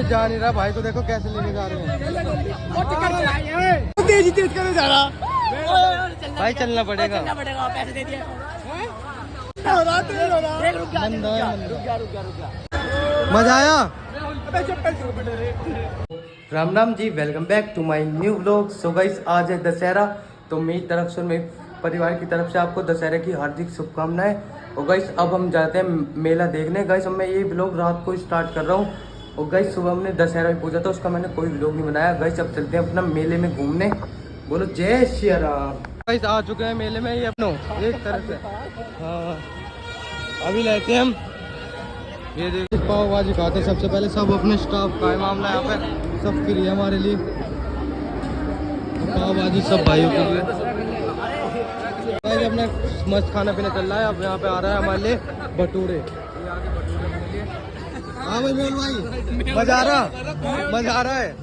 जा नहीं रहा भाई को, देखो कैसे लेके जा रहे हैं। तेज करे जा रहा भाई चलना पड़ेगा। पैसे दे दिए। मजा आया। Ram Ram ji, welcome back to my new vlog. So guys, आज है दशहरा, तो मेरी तरफ से, मेरे परिवार की तरफ से आपको दशहरे की हार्दिक शुभकामनाएं। और गाइस अब हम जाते हैं मेला देखने। गाइस अब मैं ये व्लॉग रात को स्टार्ट कर रहा हूँ। और गाइस सुबह हमने दशहरा भी पूजा था, उसका मैंने कोई व्लॉग नहीं बनाया। गाइस अब चलते हैं अपना मेले में घूमने। बोलो जय श्री राम। गाइस आ चुके हैं मेले में, ये अपनो एक तरफ से। हाँ अभी लेते हैं हम, ये देखिए पाव भाजी खाते हैं सबसे पहले। सब अपने स्टाफ का है मामला, यहाँ पे सब फ्री है हमारे लिए। पाव भाजी सब भाइयों के लिए। अपना मस्त खाना पीना चल रहा है। अब यहाँ पे आ रहा है हमारे लिए भटूरे। हाँ भाई बोल भाई, मजा आ रहा है।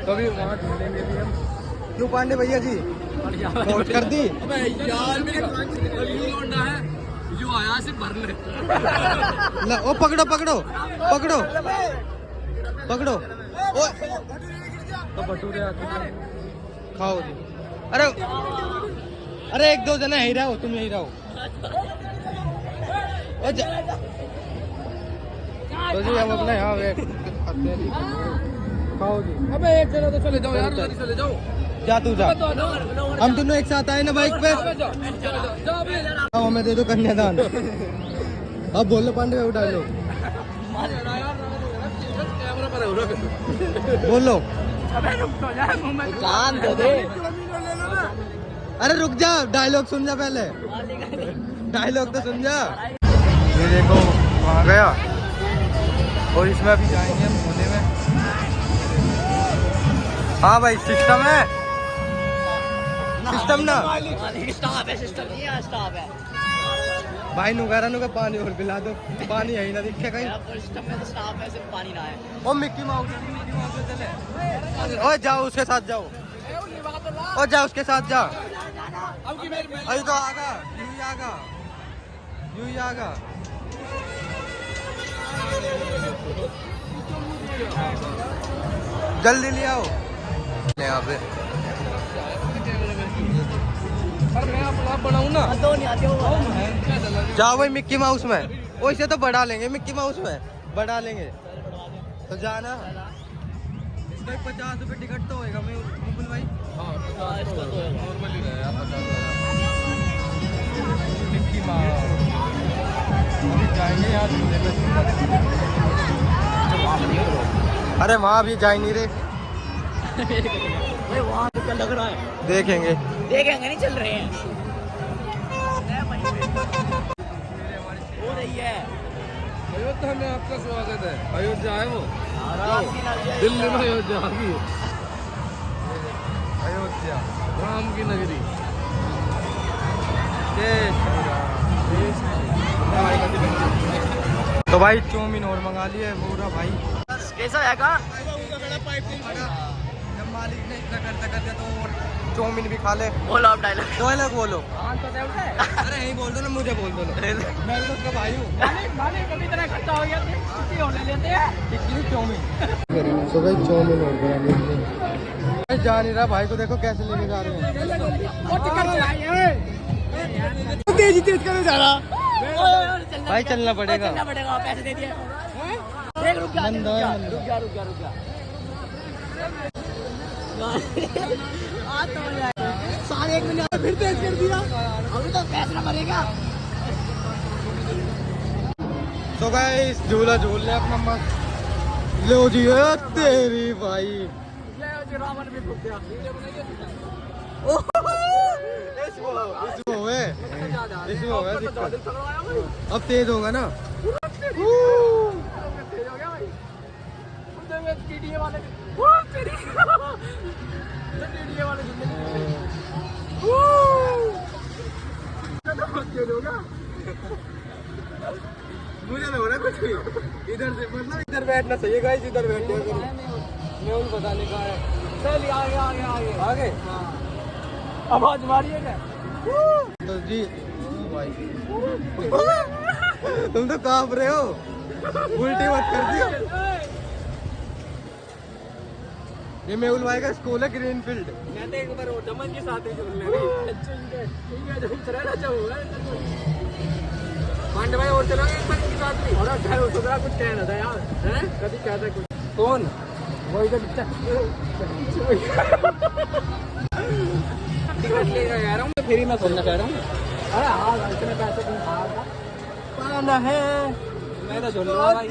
कभी वहाँ झूले में भी हम क्यों पांडे भैया जी पहुँच कर दी यार। मेरे है जो आया से भरने। ओ पकड़ो पकड़ो पकड़ो पकड़ो। ओ तो भटूरे खाओ जी। अरे अरे एक दो जना यही रहो, तुम यही रहो। तो जी हम अपने यहाँ खाओ जी। अबे एक जना तो चले जाओ यार, चले जाओ। जा तू जा, हम दोनों एक साथ आए ना बाइक पे। आओ हमें दे दो कन्यादान। अब बोलो पांडे भाई, उठा लो बोलो। अरे रुक जा, डायलॉग सुन जा पहले, डायलॉग तो सुन जा। ये देखो वहाँ गया, और इसमें अभी जाएंगे हम होने में। हाँ भाई सिस्टम है, सिस्टम ना सिस्टम है भाई। नुगारा नुगा पानी और पिला दो, पानी यही ना दिखे कहीं। सिस्टम में तो स्टाफ है, सिर्फ पानी ना है। ओ मिक्की माउस चले, ओ जाओ उसके साथ जाओ, ओ जाओ उसके साथ जा। अभी तो आगा, यूं ही आगा, यूं ही आगा। जल्दी ले आओ यहाँ पे। बनाऊँ ना, जाओ भाई मिक्की माउस में। वैसे तो बढ़ा लेंगे, मिक्की माउस में बढ़ा लेंगे तो जाना। इसका 50 रुपये टिकट तो होएगा मुकुल भाई। हाँ 50 तो नॉर्मली रहेगा। मिक्की माउस अभी जाएंगे यार झूले में। अरे वहाँ भी जा नहीं रहे, वहाँ क्या लग रहा है, देखेंगे नहीं चल रहे हैं। हो रही है अयोध्या में, आपका स्वागत है। अयोध्या है वो, दिल्ली में अयोध्या आ गई। अयोध्या राम की नगरी। तो भाई चौमिन और मंगा लिए पूरा भाई। कैसा है का? जब मालिक ने इतना करते तो चौमिन भी खा ले। बोलो आप डायलॉग बोलो। अरे यही बोल दो ना, मुझे बोल दो ना। मैं तो उसका भाई हूँ। कभी इतना खर्चा हो गया लेते हैं चौमिन। तो भाई चौमिन और जा नहीं रहा भाई को, देखो कैसे लेके जा रहे हैं। तेज करे जा रहा भाई, चलना पड़ेगा। पैसे दे दिए। रुक जा साढ़े 1 मिनट फिर तेज कर दिया। अभी तो पैसा भरेगा। तो गाइस झूला झूल ले अपना मस्त। लो जी तेरी भाई, रावण भी घूम गया। अब तेज होगा ना। मुझे लग रहा कुछ भी इधर से, मतलब इधर बैठना चाहिए गाइस, इधर बैठने करो। मैं उन बताने का है। चल आगे आगे आगे आगे। आवाज मारिए ना। तो जी भाई तुम तो कांप रहे हो, उल्टी मत कर दियो। ये मेहुल भाई का स्कूल है ग्रीनफील्ड। मैं तो एक बार और चमन के साथ ही जुड़ने भी अच्छा ठीक है जब चला चाहूंगा पांडे भाई और चलोगे एक बार इनके साथ भी। और खैर उसको जरा कुछ कहना था यार, हैं कभी कहता कुछ कौन वही तो टिकट लेकर कह रहा हूँ मैं, फिर ही मैं खोलना चाह रहा हूँ। अरे हाँ इतने पैसे तुम पाना है मैं तो सुन लूँगा भाई।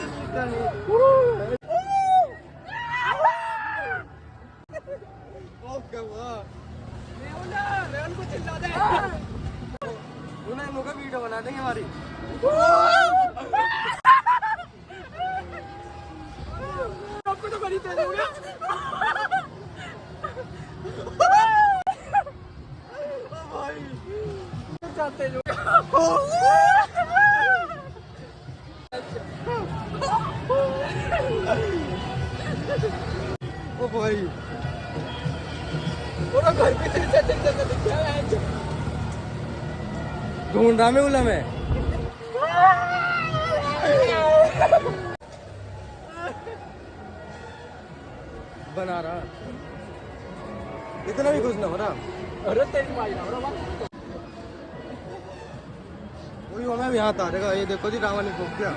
उन्हें वीडियो बना देंगे हमारी। आपको तो बड़ी तेज हो गया। जाते जो ओ भाई और घर पे चल ढूंढ रहा मैं उला में। बना रहा इतना भी कुछ ना हो रहा। अरे तेरी माई ना बड़ा वही हमें भी यहाँ तारेगा। ये देखो जी रावण ने फूक दिया।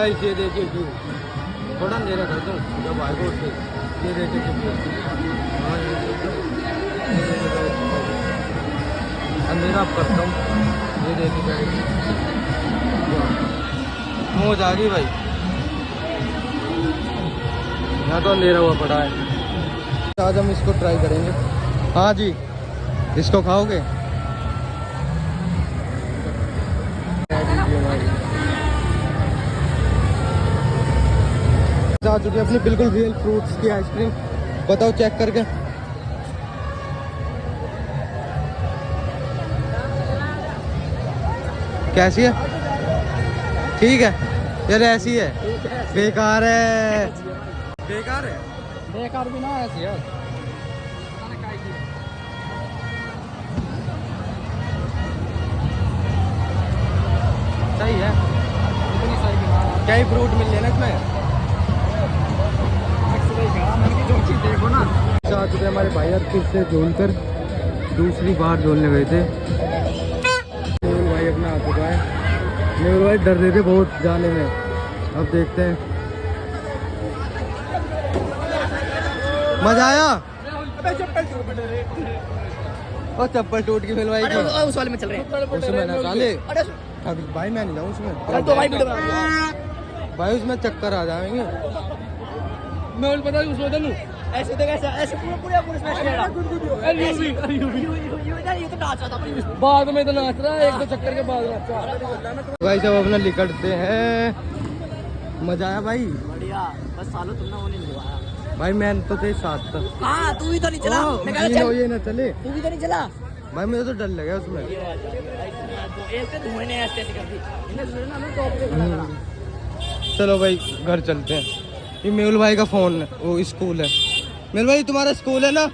ये देखिए व्यू थोड़ा अंधेरा कर दूँ जब आएगा उससे। ये देखिए अंधेरा करता हूँ। ये देखिए मौज आ गई भाई। यहाँ तो अंधेरा हुआ पड़ा है। आज हम इसको ट्राई करेंगे। हाँ जी इसको खाओगे? आ चुकी है अपनी बिल्कुल रियल फ्रूट्स की आइसक्रीम। बताओ चेक करके। कैसी है? ठीक है यार ऐसी है। बेकार है। बेकार है। बेकार भी ना ऐसी यार। सही है। इतनी सही भी क्या ही फ्रूट मिल जाए ना इसमें। जो चीज देखो ना। आ चुके हमारे भाई यार फिर से झूलकर दूसरी बार झूलने गए थे। मेहुल भाई अपना आ चुका है। मेहुल भाई डर रहे थे बहुत जाने में। अब देखते हैं। मजा आया? और चप्पल टूट गई मेहुल भाई की। उस वाले में चल रहे हैं। उसमें ना साले भाई मैं नहीं जाऊँ उसमें। तो भाई वीडियो बना भाई उसमें चक्कर आ जाएंगे। मैं उन पता उसमें चलूं ऐसे तो कैसा ऐसे पूरा पूरा पूरा स्मैश करेगा। ये तो नाच रहा था बाद में तो नाच रहा है। एक दो चक्कर के बाद नाचा। भाई सब अपना निकलते हैं। मजा आया भाई। बढ़िया बस सालों तुमने वो नहीं हुआ भाई मैं तो तेरे साथ था। हाँ तू ही तो नहीं चला। मैं कह तीनों ये ना चले। तू भी तो नहीं चला भाई मुझे तो डर लगा उसमें। एक तो धुएं ने ऐसे कर दी इन्हें ना मैं टॉप पे खड़ा करा। चलो भाई घर चलते हैं। ये मेहुल भाई का फोन है। वो स्कूल है। मेहुल भाई तुम्हारा स्कूल है ना?